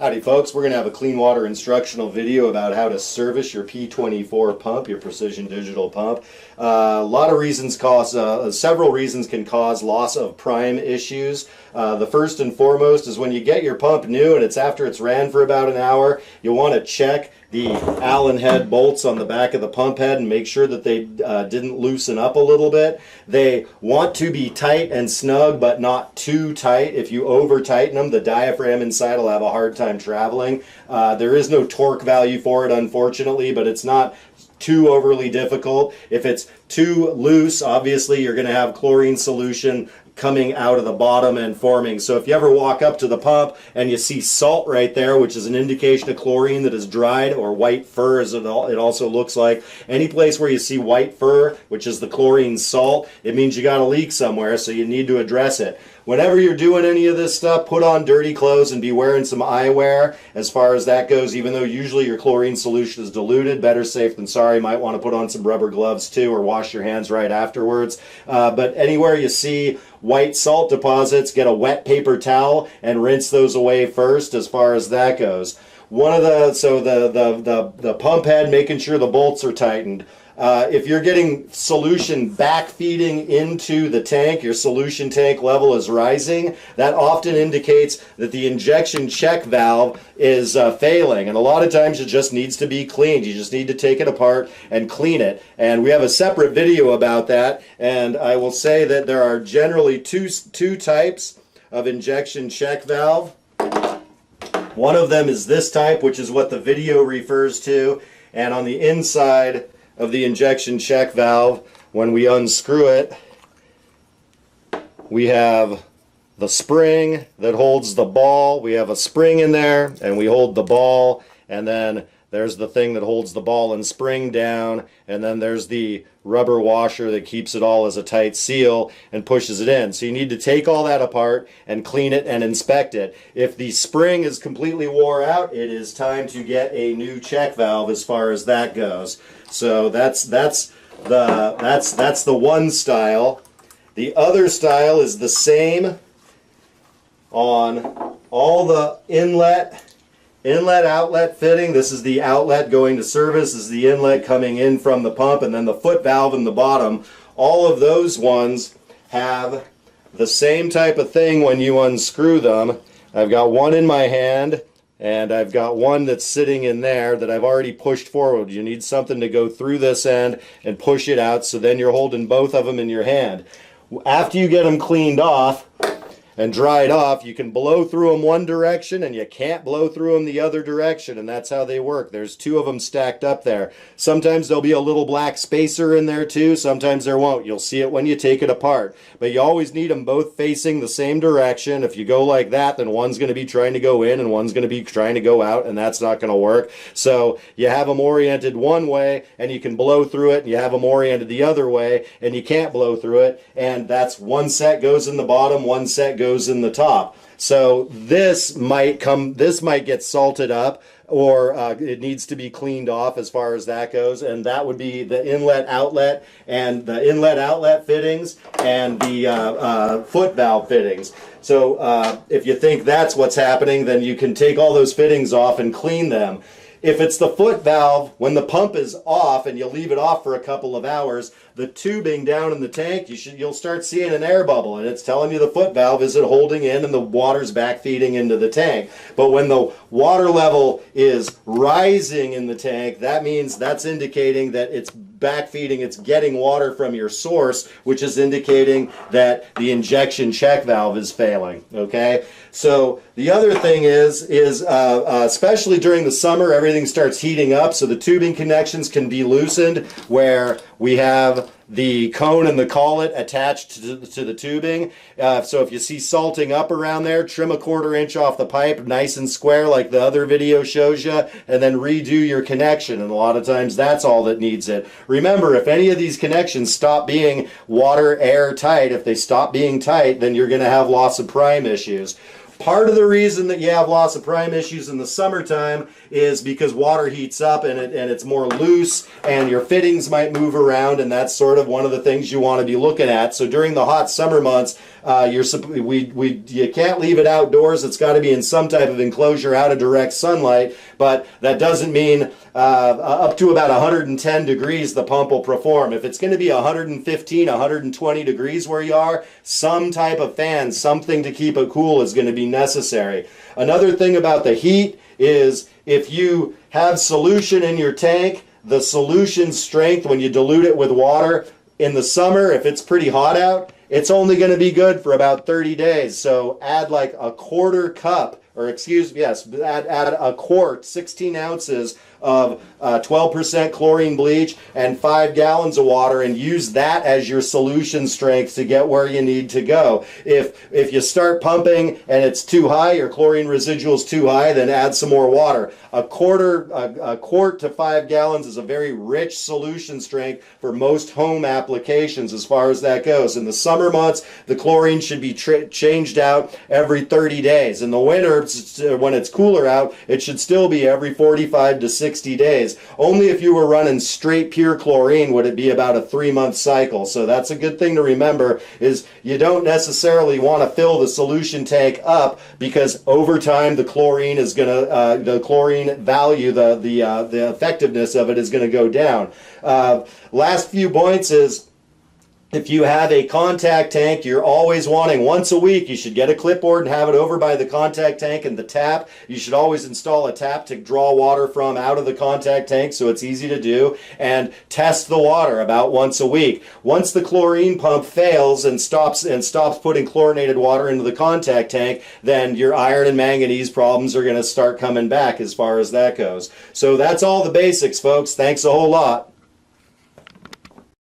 Howdy folks, we're going to have a clean water instructional video about how to service your P24 pump, your precision digital pump. A lot of reasons several reasons can cause loss of prime issues. The first and foremost is when you get your pump new and it's after it's ran for about an hour, you'll want to check the Allen head bolts on the back of the pump head and make sure that they didn't loosen up a little bit. They want to be tight and snug, but not too tight. If you over tighten them, the diaphragm inside will have a hard time traveling. There is no torque value for it, unfortunately, but it's not too overly difficult. If it's too loose, obviously you're going to have chlorine solution coming out of the bottom and forming. So if you ever walk up to the pump and you see salt right there, which is an indication of chlorine that is dried, or white fur as it also looks like, any place where you see white fur, which is the chlorine salt, it means you got a leak somewhere, so you need to address it. Whenever you're doing any of this stuff, put on dirty clothes and be wearing some eyewear as far as that goes, even though usually your chlorine solution is diluted. Better safe than sorry. You might want to put on some rubber gloves too, or wash your hands right afterwards. But anywhere you see white salt deposits, get a wet paper towel and rinse those away first as far as that goes. The pump head, making sure the bolts are tightened. If you're getting solution back feeding into the tank, your solution tank level is rising, that often indicates that the injection check valve is failing. And a lot of times it just needs to be cleaned. You just need to take it apart and clean it. And we have a separate video about that. And I will say that there are generally two types of injection check valve. One of them is this type, which is what the video refers to. And on the inside of the injection check valve, when we unscrew it, we have the spring that holds the ball. We have a spring in there and we hold the ball, and then there's the thing that holds the ball and spring down, and then there's the rubber washer that keeps it all as a tight seal and pushes it in. So you need to take all that apart and clean it and inspect it. If the spring is completely wore out, it is time to get a new check valve as far as that goes. So that's the one style. The other style is the same on all the inlet-outlet fitting. This is the outlet going to service. This is the inlet coming in from the pump, and then the foot valve in the bottom. All of those ones have the same type of thing when you unscrew them. I've got one in my hand, and I've got one that's sitting in there that I've already pushed forward. You need something to go through this end and push it out, so then you're holding both of them in your hand. After you get them cleaned off and dried off, you can blow through them one direction and you can't blow through them the other direction, and that's how they work. There's two of them stacked up there. Sometimes there'll be a little black spacer in there too, sometimes there won't. You'll see it when you take it apart. But you always need them both facing the same direction. If you go like that, then one's going to be trying to go in and one's going to be trying to go out, and that's not going to work. So you have them oriented one way and you can blow through it, and you have them oriented the other way and you can't blow through it, and that's one set goes in the bottom, one set goes in the top. So this might get salted up, or it needs to be cleaned off as far as that goes, and that would be the inlet outlet and the inlet outlet fittings and the foot valve fittings. So if you think that's what's happening, then you can take all those fittings off and clean them. If it's the foot valve, when the pump is off and you leave it off for a couple of hours, the tubing down in the tank, you'll start seeing an air bubble, and it's telling you the foot valve isn't holding in and the water's back feeding into the tank. But when the water level is rising in the tank, that means that's indicating that it's back feeding, it's getting water from your source, which is indicating that the injection check valve is failing. Okay, so the other thing is especially during the summer, everything starts heating up, so the tubing connections can be loosened where we have the cone and the collet attached to the tubing. So if you see salting up around there, trim a 1/4 inch off the pipe nice and square like the other video shows you, and then redo your connection, and a lot of times that's all that needs it. Remember, if any of these connections stop being water air tight, if they stop being tight, then you're going to have loss of prime issues. Part of the reason that you have loss of prime issues in the summertime is because water heats up and it's more loose, and your fittings might move around, and that's sort of one of the things you want to be looking at. So during the hot summer months, you can't leave it outdoors. It's got to be in some type of enclosure out of direct sunlight, but that doesn't mean up to about 110 degrees the pump will perform. If it's going to be 115, 120 degrees where you are, some type of fan, something to keep it cool is going to be necessary. Another thing about the heat is if you have solution in your tank, the solution strength when you dilute it with water in the summer, if it's pretty hot out, it's only going to be good for about 30 days. So add like a quarter cup, or add a quart, 16 ounces of 12% chlorine bleach and 5 gallons of water, and use that as your solution strength to get where you need to go. If you start pumping and it's too high, your chlorine residual is too high, then add some more water. A quart to 5 gallons is a very rich solution strength for most home applications as far as that goes. In the summer months, the chlorine should be changed out every 30 days. In the winter, when it's cooler out, it should still be every 45 to 60 days. Only if you were running straight pure chlorine would it be about a 3-month cycle. So that's a good thing to remember, is you don't necessarily want to fill the solution tank up, because over time the chlorine is going to the chlorine value, the effectiveness of it is going to go down. Last few points is, if you have a contact tank, you're always wanting once a week, you should get a clipboard and have it over by the contact tank and the tap. You should always install a tap to draw water from out of the contact tank, so it's easy to do, and test the water about once a week. Once the chlorine pump fails and stops putting chlorinated water into the contact tank, then your iron and manganese problems are going to start coming back as far as that goes. So that's all the basics, folks. Thanks a whole lot.